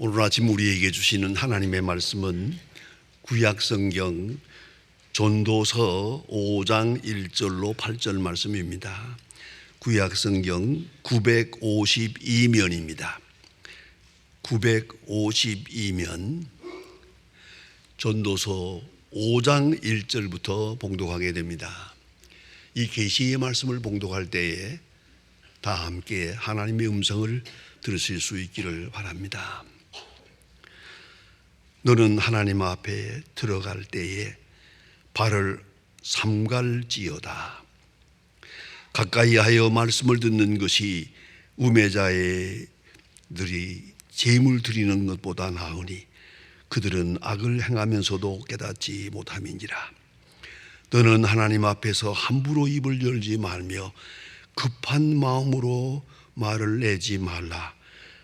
오늘 아침 우리에게 주시는 하나님의 말씀은 구약성경 전도서 5장 1절로 8절 말씀입니다. 구약성경 952면입니다. 952면 전도서 5장 1절부터 봉독하게 됩니다. 이 계시의 말씀을 봉독할 때에 다 함께 하나님의 음성을 들으실 수 있기를 바랍니다. 너는 하나님 앞에 들어갈 때에 발을 삼갈지어다. 가까이 하여 말씀을 듣는 것이 우매자들이 제물 드리는 것보다 나으니 그들은 악을 행하면서도 깨닫지 못함이니라. 너는 하나님 앞에서 함부로 입을 열지 말며 급한 마음으로 말을 내지 말라.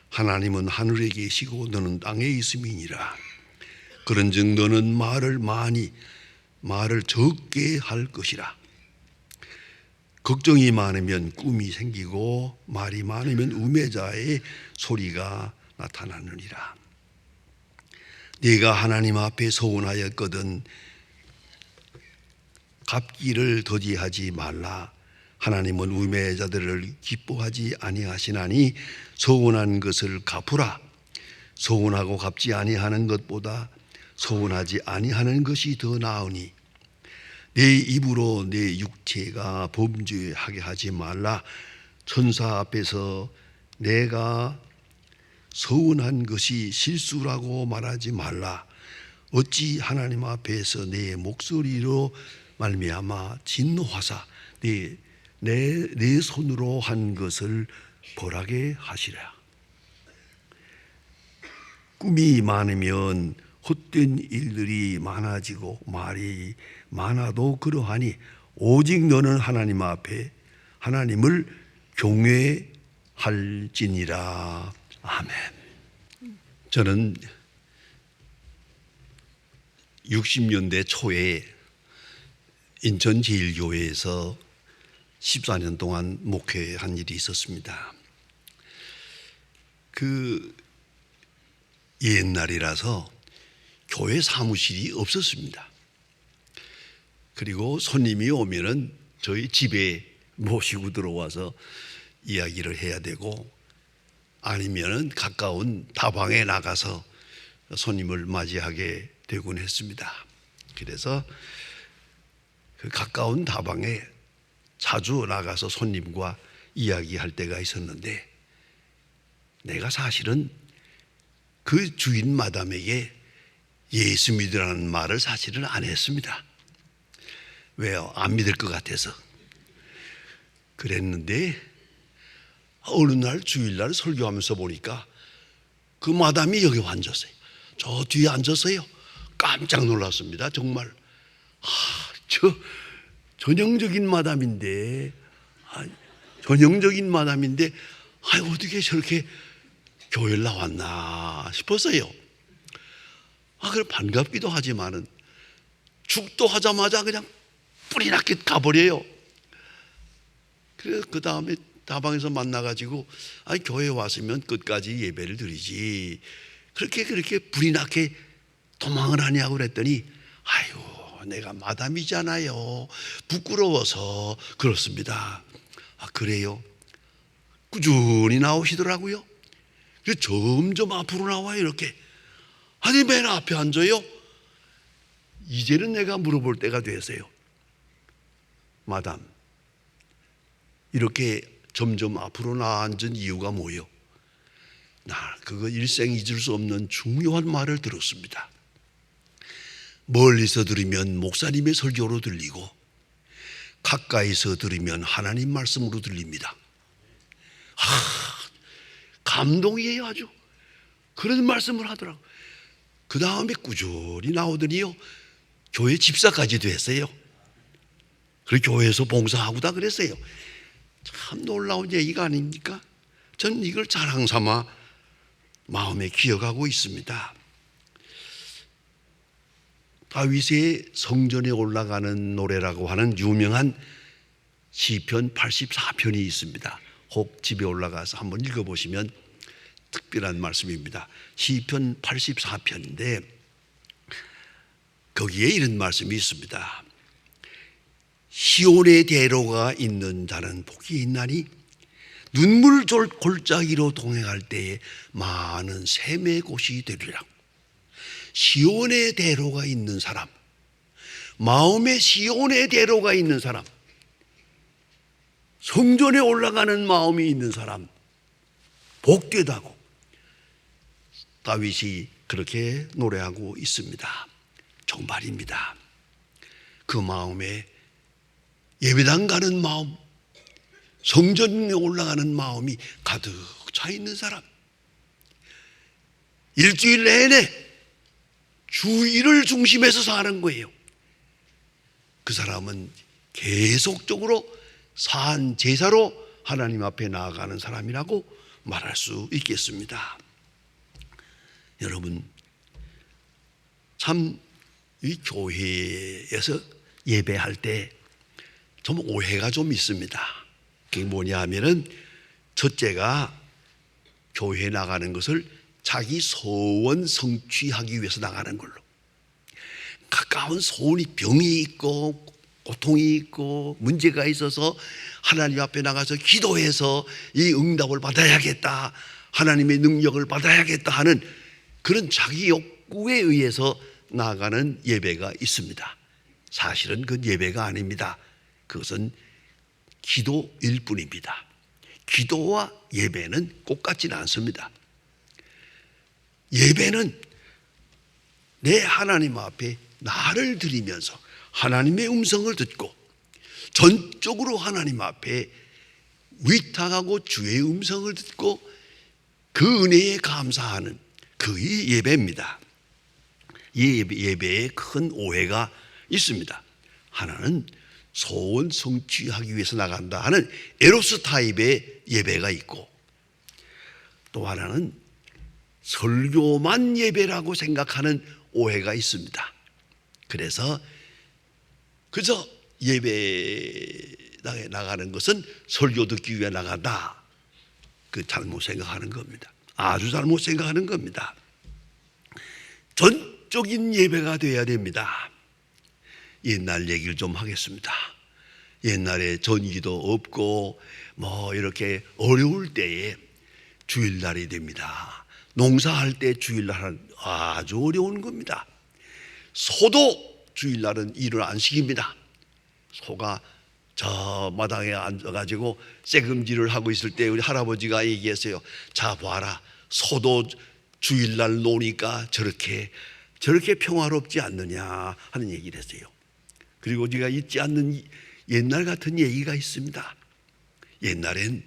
하나님은 하늘에 계시고 너는 땅에 있음이니라. 그런즉 너는 말을 적게 할 것이라. 걱정이 많으면 꿈이 생기고 말이 많으면 우매자의 소리가 나타나느니라. 네가 하나님 앞에 서운하였거든 갚기를 더디하지 말라. 하나님은 우매자들을 기뻐하지 아니하시나니 서운한 것을 갚으라. 서운하고 갚지 아니하는 것보다 서운하지 아니하는 것이 더 나으니 내 입으로 내 육체가 범죄하게 하지 말라. 천사 앞에서 내가 서운한 것이 실수라고 말하지 말라. 어찌 하나님 앞에서 내 목소리로 말미암아 진노하사 내 손으로 한 것을 벌하게 하시라. 꿈이 많으면 헛된 일들이 많아지고 말이 많아도 그러하니 오직 너는 하나님 앞에 하나님을 경외할지니라. 아멘. 저는 60년대 초에 인천제일교회에서 14년 동안 목회한 일이 있었습니다. 그 옛날이라서 교회 사무실이 없었습니다. 그리고 손님이 오면은 저희 집에 모시고 들어와서 이야기를 해야 되고 아니면은 가까운 다방에 나가서 손님을 맞이하게 되곤 했습니다. 그래서 그 가까운 다방에 자주 나가서 손님과 이야기할 때가 있었는데 내가 사실은 그 주인 마담에게 예수 믿으라는 말을 사실은 안 했습니다. 왜요? 안 믿을 것 같아서 그랬는데 어느 날 주일날 설교하면서 보니까 그 마담이 여기 앉았어요. 저 뒤에 앉았어요. 깜짝 놀랐습니다. 정말 저 전형적인 마담인데 어떻게 저렇게 교회를 나왔나 싶었어요. 그래 반갑기도 하지만은 축도하자마자 그냥 뿌리 났게 가버려요. 그래서 그 다음에 다방에서 만나가지고 교회 왔으면 끝까지 예배를 드리지 그렇게 불이 나게 도망을 하냐고 그랬더니 내가 마담이잖아요. 부끄러워서 그렇습니다. 그래요? 꾸준히 나오시더라고요. 그래서 점점 앞으로 나와요. 이렇게 맨 앞에 앉아요. 이제는 내가 물어볼 때가 됐어요. 마담 이렇게 점점 앞으로 나와 앉은 이유가 뭐예요? 그거 일생 잊을 수 없는 중요한 말을 들었습니다. 멀리서 들으면 목사님의 설교로 들리고 가까이서 들으면 하나님 말씀으로 들립니다. 감동이에요. 아주 그런 말씀을 하더라고요. 그 다음에 꾸준히 나오더니요 교회 집사까지도 했어요. 그리고 교회에서 봉사하고 다 그랬어요. 참 놀라운 얘기가 아닙니까? 저는 이걸 자랑 삼아 마음에 기억하고 있습니다. 다윗의 성전에 올라가는 노래라고 하는 유명한 시편 84편이 있습니다. 혹 집에 올라가서 한번 읽어보시면 특별한 말씀입니다. 시편 84편인데 거기에 이런 말씀이 있습니다. 시온의 대로가 있는 자는 복이 있나니 눈물 골짜기로 동행할 때에 많은 샘의 곳이 되리라. 시온의 대로가 있는 사람, 마음에 시온의 대로가 있는 사람, 성전에 올라가는 마음이 있는 사람, 복되다고 다윗이 그렇게 노래하고 있습니다. 정말입니다. 그 마음에 예배당 가는 마음, 성전에 올라가는 마음이 가득 차 있는 사람, 일주일 내내 주일을 중심해서 사는 거예요. 그 사람은 계속적으로 산 제사로 하나님 앞에 나아가는 사람이라고 말할 수 있겠습니다. 여러분, 참 이 교회에서 예배할 때 좀 오해가 좀 있습니다. 그게 뭐냐 하면은 첫째가 교회에 나가는 것을 자기 소원 성취하기 위해서 나가는 걸로, 가까운 소원이 병이 있고 고통이 있고 문제가 있어서 하나님 앞에 나가서 기도해서 이 응답을 받아야겠다, 하나님의 능력을 받아야겠다 하는 그런 자기 욕구에 의해서 나아가는 예배가 있습니다. 사실은 그건 예배가 아닙니다. 그것은 기도일 뿐입니다. 기도와 예배는 꼭 같지는 않습니다. 예배는 내 하나님 앞에 나를 드리면서 하나님의 음성을 듣고 전적으로 하나님 앞에 위탁하고 주의 음성을 듣고 그 은혜에 감사하는 그의 예배입니다. 이 예배에 큰 오해가 있습니다. 하나는 소원 성취하기 위해서 나간다 하는 에로스 타입의 예배가 있고, 또 하나는 설교만 예배라고 생각하는 오해가 있습니다. 그래서 그저 예배당에 나가는 것은 설교 듣기 위해 나간다, 그 잘못 생각하는 겁니다. 아주 잘못 생각하는 겁니다. 전적인 예배가 되어야 됩니다. 옛날 얘기를 좀 하겠습니다. 옛날에 전기도 없고 이렇게 어려울 때에 주일날이 됩니다. 농사할 때 주일날은 아주 어려운 겁니다. 소도 주일날은 일을 안 시킵니다. 소가 저 마당에 앉아가지고 쇠금질을 하고 있을 때 우리 할아버지가 얘기했어요. 자 봐라, 소도 주일날 노니까 저렇게 평화롭지 않느냐 하는 얘기를 했어요. 그리고 제가 잊지 않는 옛날 같은 얘기가 있습니다. 옛날엔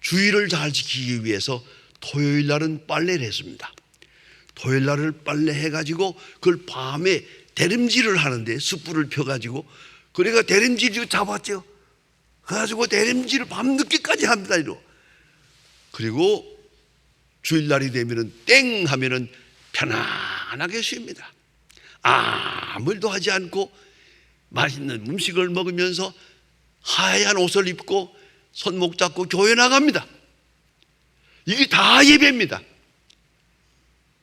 주일을 잘 지키기 위해서 토요일 날은 빨래를 했습니다. 토요일 날을 빨래해가지고 그걸 밤에 대림질을 하는데 숯불을 펴가지고 그래가 대림질 잡았죠. 그래가지고 대림질을 밤늦게까지 합니다. 그리고 주일날이 되면은 땡 하면은 편안하게 쉽니다. 아무 일도 하지 않고 맛있는 음식을 먹으면서 하얀 옷을 입고 손목 잡고 교회 나갑니다. 이게 다 예배입니다.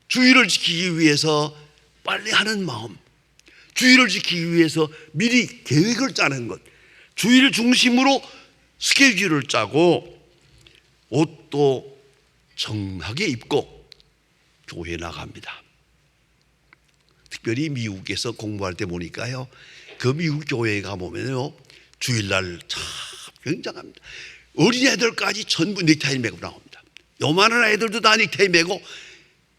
주일을 지키기 위해서 빨리 하는 마음, 주일을 지키기 위해서 미리 계획을 짜는 것, 주일 중심으로 스케줄을 짜고 옷도 정하게 입고 교회에 나갑니다. 특별히 미국에서 공부할 때 보니까요, 그 미국 교회에 가보면요, 주일날 참 굉장합니다. 어린애들까지 전부 넥타이 메고 나옵니다. 요만한 애들도 다 넥타이 메고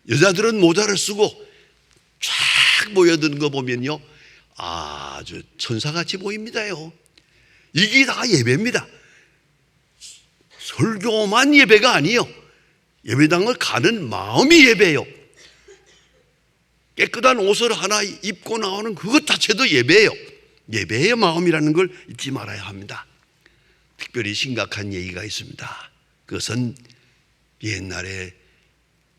여자들은 모자를 쓰고 쫙 모여드는 거 보면요, 아주 천사같이 보입니다요. 이게 다 예배입니다. 설교만 예배가 아니에요. 예배당을 가는 마음이 예배예요. 깨끗한 옷을 하나 입고 나오는 그것 자체도 예배예요. 예배의 마음이라는 걸 잊지 말아야 합니다. 특별히 심각한 얘기가 있습니다. 그것은 옛날에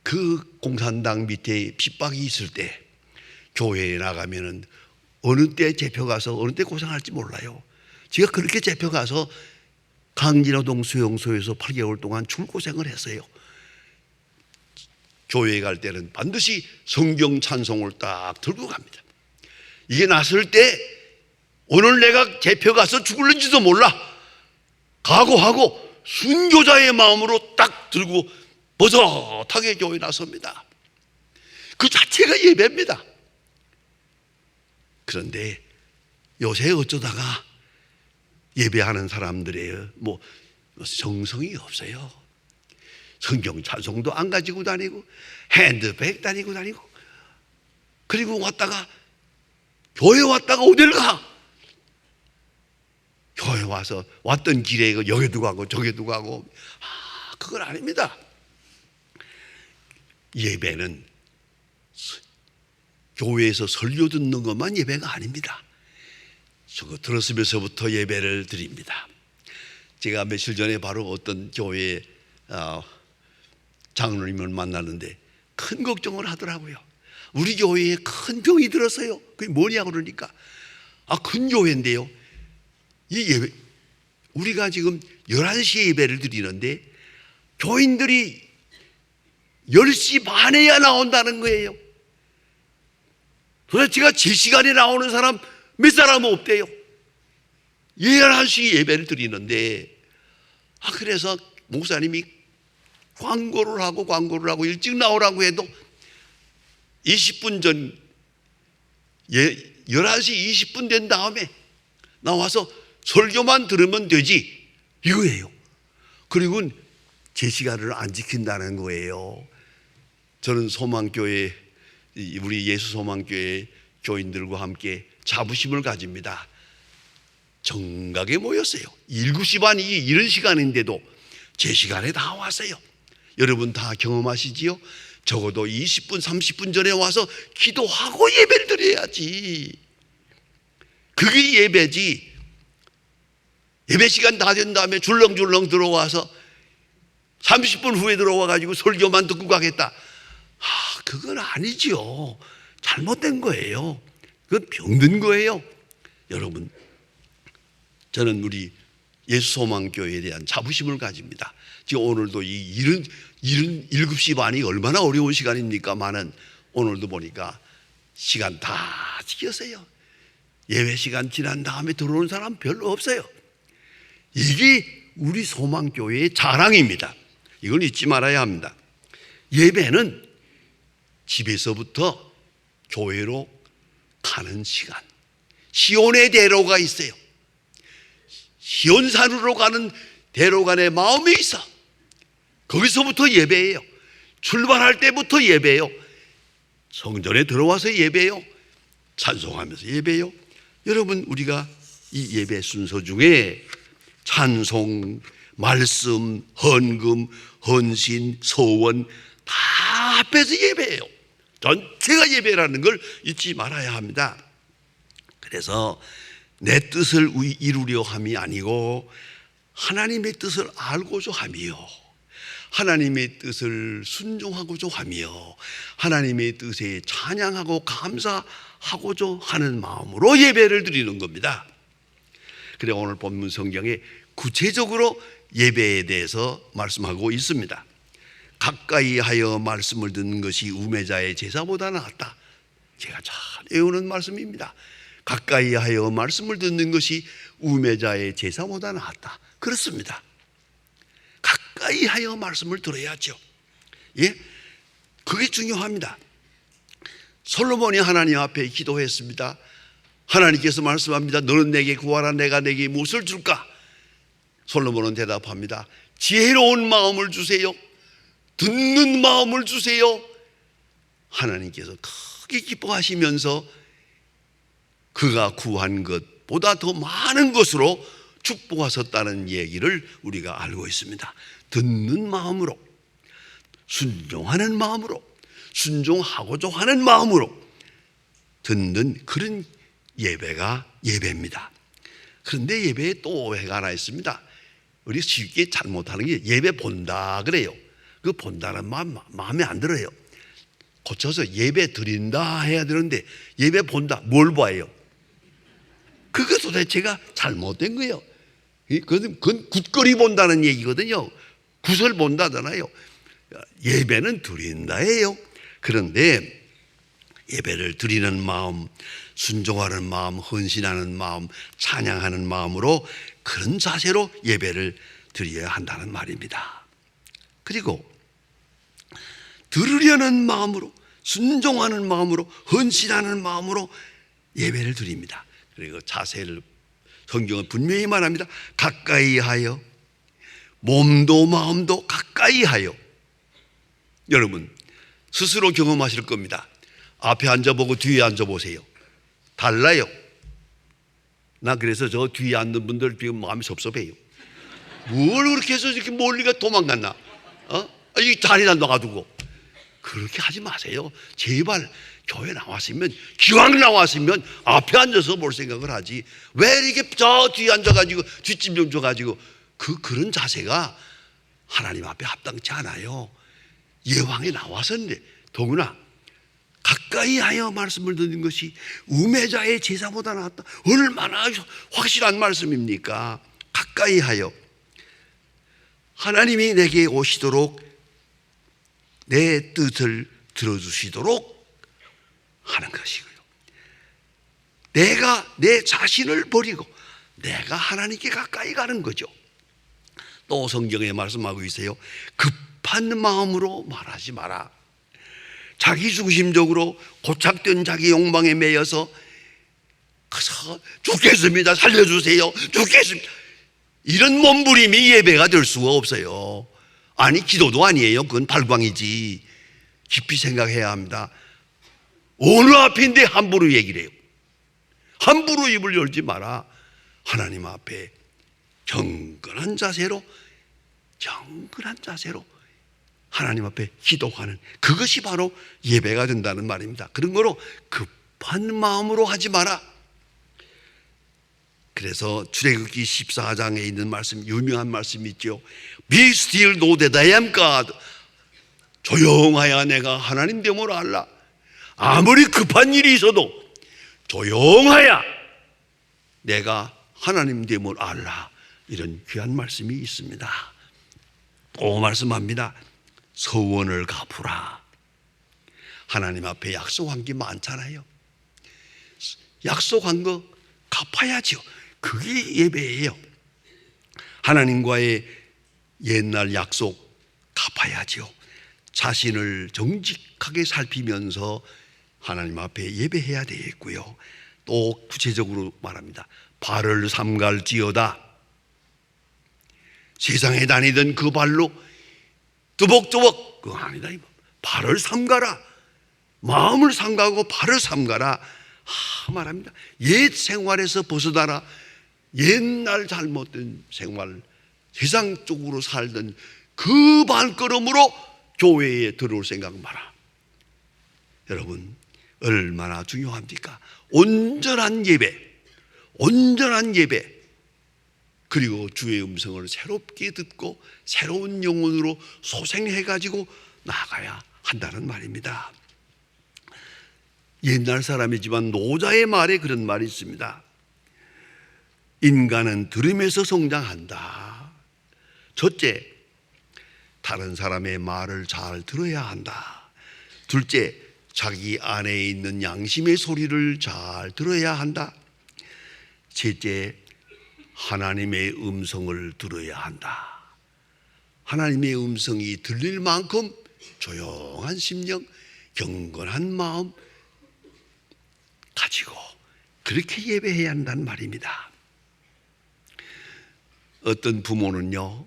그 공산당 밑에 핍박이 있을 때 교회에 나가면은 어느 때 잡혀가서 어느 때 고생할지 몰라요. 제가 그렇게 잡혀가서 강진호동 수용소에서 8개월 동안 줄고생을 했어요. 교회에 갈 때는 반드시 성경 찬송을 딱 들고 갑니다. 이게 났을 때 오늘 내가 잡혀가서 죽을는지도 몰라 각오하고 순교자의 마음으로 딱 들고 버젓하게 교회에 나섭니다. 그 자체가 예배입니다. 그런데 요새 어쩌다가 예배하는 사람들의 정성이 없어요. 성경 찬송도 안 가지고 다니고 핸드백 다니고 그리고 교회 왔다가 어딜 가? 교회 와서 왔던 길에 여기도 가고 저기도 가고 그건 아닙니다. 예배는 교회에서 설교 듣는 것만 예배가 아닙니다. 저거 들었으면서부터 예배를 드립니다. 제가 며칠 전에 바로 어떤 교회 장로님을 만났는데 큰 걱정을 하더라고요. 우리 교회에 큰 병이 들었어요. 그게 뭐냐 그러니까 큰 교회인데요, 이 예배 우리가 지금 11시에 예배를 드리는데 교인들이 10시 반에야 나온다는 거예요. 도대체가 제 시간에 나오는 사람 몇 사람은 없대요. 11시 예배를 드리는데 그래서 목사님이 광고를 하고 일찍 나오라고 해도 20분 전 11시 20분 된 다음에 나와서 설교만 들으면 되지 이거예요. 그리고 제 시간을 안 지킨다는 거예요. 저는 소망교회 우리 예수소망교회 교인들과 함께 자부심을 가집니다. 정각에 모였어요. 7시 반이 이런 시간인데도 제 시간에 다 왔어요. 여러분 다 경험하시지요? 적어도 20분 30분 전에 와서 기도하고 예배를 드려야지. 그게 예배지. 예배 시간 다 된 다음에 줄렁줄렁 들어와서 30분 후에 들어와가지고 설교만 듣고 가겠다. 그건 아니죠. 잘못된 거예요. 그건 병든 거예요. 여러분, 저는 우리 예수소망교회에 대한 자부심을 가집니다. 지금 오늘도 이른 7시 반이 얼마나 어려운 시간입니까만은 오늘도 보니까 시간 다 지켰어요. 예배 시간 지난 다음에 들어오는 사람 별로 없어요. 이게 우리 소망교회의 자랑입니다. 이걸 잊지 말아야 합니다. 예배는 집에서부터 교회로 가는 시간, 시온의 대로가 있어요. 시온산으로 가는 대로가 내 마음에 있어. 거기서부터 예배예요. 출발할 때부터 예배예요. 성전에 들어와서 예배예요. 찬송하면서 예배예요. 여러분, 우리가 이 예배 순서 중에 찬송, 말씀, 헌금, 헌신, 소원 다 합해서 예배예요. 전체가 예배라는 걸 잊지 말아야 합니다. 그래서 내 뜻을 이루려 함이 아니고 하나님의 뜻을 알고자 하며 하나님의 뜻을 순종하고자 하며 하나님의 뜻에 찬양하고 감사하고자 하는 마음으로 예배를 드리는 겁니다. 그래 오늘 본문 성경에 구체적으로 예배에 대해서 말씀하고 있습니다. 가까이 하여 말씀을 듣는 것이 우매자의 제사보다 낫다. 제가 잘 외우는 말씀입니다. 가까이 하여 말씀을 듣는 것이 우매자의 제사보다 낫다. 그렇습니다. 가까이 하여 말씀을 들어야죠. 예? 그게 중요합니다. 솔로몬이 하나님 앞에 기도했습니다. 하나님께서 말씀합니다. 너는 내게 구하라. 내가 내게 무엇을 줄까? 솔로몬은 대답합니다. 지혜로운 마음을 주세요. 듣는 마음을 주세요. 하나님께서 크게 기뻐하시면서 그가 구한 것보다 더 많은 것으로 축복하셨다는 얘기를 우리가 알고 있습니다. 듣는 마음으로, 순종하는 마음으로, 순종하고자 하는 마음으로 듣는 그런 예배가 예배입니다. 그런데 예배에 또 오해가 하나 있습니다. 우리 쉽게 잘못하는 게 예배 본다 그래요. 그 본다는 마음에 안 들어요. 고쳐서 예배 드린다 해야 되는데 예배 본다, 뭘 봐요? 그거 도대체가 잘못된 거예요. 그건 굿거리 본다는 얘기거든요. 굿을 본다잖아요. 예배는 드린다예요. 그런데 예배를 드리는 마음, 순종하는 마음, 헌신하는 마음, 찬양하는 마음으로 그런 자세로 예배를 드려야 한다는 말입니다. 그리고 들으려는 마음으로, 순종하는 마음으로, 헌신하는 마음으로 예배를 드립니다. 그리고 자세를 성경은 분명히 말합니다. 가까이 하여, 몸도 마음도 가까이 하여. 여러분 스스로 경험하실 겁니다. 앞에 앉아보고 뒤에 앉아보세요. 달라요. 나 그래서 저 뒤에 앉는 분들 지금 마음이 섭섭해요. 뭘 그렇게 해서 이렇게 멀리가 도망갔나? 이 자리나 놔두고. 그렇게 하지 마세요. 제발 교회 나왔으면, 기왕 나왔으면 앞에 앉아서 볼 생각을 하지. 왜 이렇게 저 뒤에 앉아가지고 뒷짐 좀 줘가지고 그런 자세가 하나님 앞에 합당치 않아요. 예왕에 나왔었는데, 더구나 가까이 하여 말씀을 듣는 것이 우매자의 제사보다 낫다. 얼마나 확실한 말씀입니까? 가까이 하여 하나님이 내게 오시도록, 내 뜻을 들어주시도록 하는 것이고요. 내가 내 자신을 버리고 내가 하나님께 가까이 가는 거죠. 또 성경에 말씀하고 있어요. 급한 마음으로 말하지 마라. 자기중심적으로 고착된 자기 욕망에 매여서 죽겠습니다, 살려주세요, 죽겠습니다, 이런 몸부림이 예배가 될 수가 없어요. 아니 기도도 아니에요. 그건 발광이지. 깊이 생각해야 합니다. 어느 앞인데 함부로 얘기를 해요. 함부로 입을 열지 마라. 하나님 앞에 경건한 자세로 하나님 앞에 기도하는, 그것이 바로 예배가 된다는 말입니다. 그런 거로 급한 마음으로 하지 마라. 그래서 출애굽기 14장에 있는 말씀, 유명한 말씀이 있죠. Be still, know that I am God. 조용하여 내가 하나님 됨을 알라. 아무리 급한 일이 있어도 조용하여 내가 하나님 됨을 알라. 이런 귀한 말씀이 있습니다. 또 말씀합니다. 서원을 갚으라. 하나님 앞에 약속한 게 많잖아요. 약속한 거 갚아야죠. 그게 예배예요. 하나님과의 옛날 약속 갚아야죠. 자신을 정직하게 살피면서 하나님 앞에 예배해야 되겠고요. 또 구체적으로 말합니다. 발을 삼갈지어다. 세상에 다니던 그 발로 뚜벅뚜벅, 그거 아니다. 발을 삼가라. 마음을 삼가고 발을 삼가라. 말합니다. 옛 생활에서 벗어나라. 옛날 잘못된 생활, 세상 쪽으로 살던 그 발걸음으로 교회에 들어올 생각 마라. 여러분 얼마나 중요합니까? 온전한 예배, 그리고 주의 음성을 새롭게 듣고 새로운 영혼으로 소생해가지고 나가야 한다는 말입니다. 옛날 사람이지만 노자의 말에 그런 말이 있습니다. 인간은 들으면서 성장한다. 첫째, 다른 사람의 말을 잘 들어야 한다. 둘째, 자기 안에 있는 양심의 소리를 잘 들어야 한다. 셋째, 하나님의 음성을 들어야 한다. 하나님의 음성이 들릴 만큼 조용한 심령, 경건한 마음 가지고 그렇게 예배해야 한다는 말입니다. 어떤 부모는요,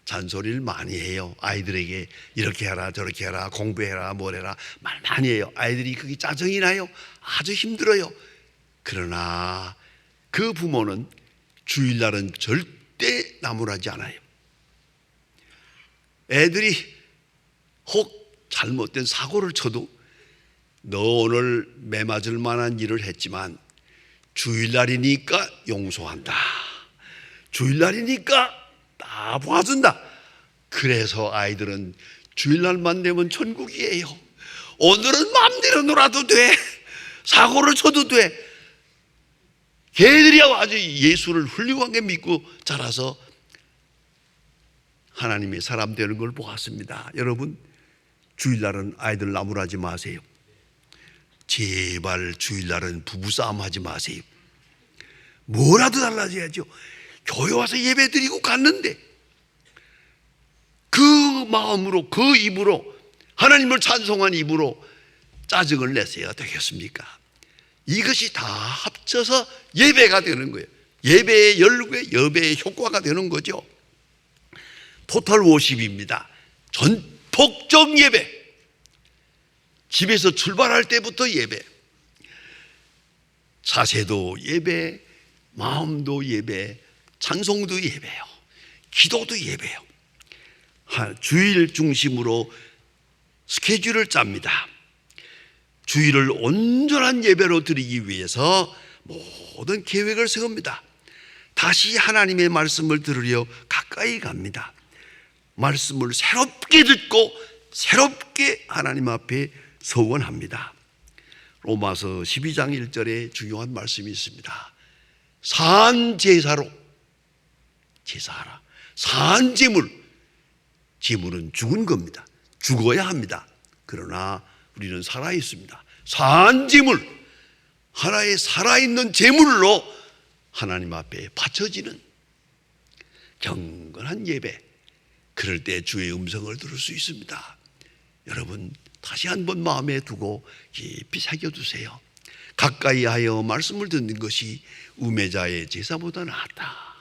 잔소리를 많이 해요. 아이들에게 이렇게 해라 저렇게 해라, 공부해라 뭐래라 말 많이 해요. 아이들이 그게 짜증이 나요. 아주 힘들어요. 그러나 그 부모는 주일날은 절대 나무라지 않아요. 애들이 혹 잘못된 사고를 쳐도 너 오늘 매맞을 만한 일을 했지만 주일날이니까 용서한다. 주일날이니까 다 봐준다. 그래서 아이들은 주일날만 되면 천국이에요. 오늘은 마음대로 놀아도 돼. 사고를 쳐도 돼. 걔들이 아주 예수를 훌륭하게 믿고 자라서 하나님의 사람 되는 걸 보았습니다. 여러분, 주일날은 아이들 나무라지 마세요. 제발 주일날은 부부싸움 하지 마세요. 뭐라도 달라져야죠. 교회 와서 예배 드리고 갔는데 그 마음으로, 그 입으로, 하나님을 찬송한 입으로 짜증을 내서야 되겠습니까? 이것이 다 합쳐서 예배가 되는 거예요. 예배의 열매, 예배의 효과가 되는 거죠. 토탈 워십입니다. 전폭적 예배. 집에서 출발할 때부터 예배. 자세도 예배, 마음도 예배, 찬송도 예배요. 기도도 예배요. 주일 중심으로 스케줄을 짭니다. 주일을 온전한 예배로 드리기 위해서 모든 계획을 세웁니다. 다시 하나님의 말씀을 들으려 가까이 갑니다. 말씀을 새롭게 듣고 새롭게 하나님 앞에 서원합니다. 로마서 12장 1절에 중요한 말씀이 있습니다. 산 제사로 제사하라. 산 제물, 제물은 죽은 겁니다. 죽어야 합니다. 그러나 우리는 살아 있습니다. 산 제물, 하나의 살아있는 제물로 하나님 앞에 바쳐지는 경건한 예배, 그럴 때 주의 음성을 들을 수 있습니다. 여러분, 다시 한번 마음에 두고 깊이 새겨두세요. 가까이 하여 말씀을 듣는 것이 우매자의 제사보다 낫다.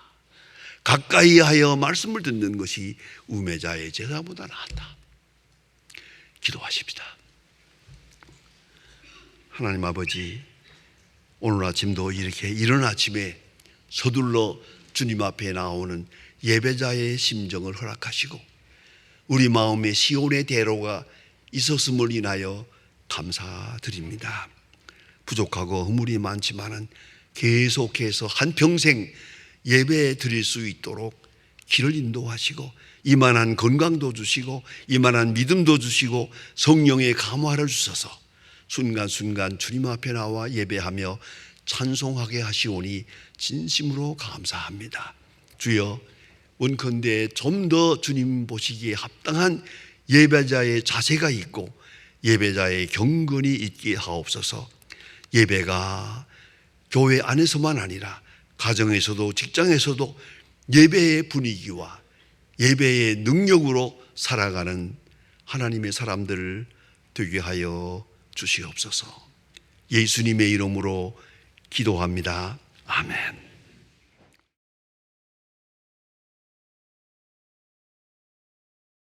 가까이 하여 말씀을 듣는 것이 우매자의 제사보다 낫다. 기도하십시다. 하나님 아버지, 오늘 아침도 이렇게 이른 아침에 서둘러 주님 앞에 나오는 예배자의 심정을 허락하시고 우리 마음에 시온의 대로가 있었음을 인하여 감사드립니다. 부족하고 허물이 많지만은 계속해서 한평생 예배 드릴 수 있도록 길을 인도하시고 이만한 건강도 주시고 이만한 믿음도 주시고 성령의 감화를 주셔서 순간순간 주님 앞에 나와 예배하며 찬송하게 하시오니 진심으로 감사합니다. 주여, 원컨대 좀 더 주님 보시기에 합당한 예배자의 자세가 있고 예배자의 경건이 있게 하옵소서. 예배가 교회 안에서만 아니라 가정에서도 직장에서도 예배의 분위기와 예배의 능력으로 살아가는 하나님의 사람들을 되게 하여 주시옵소서. 예수님의 이름으로 기도합니다. 아멘.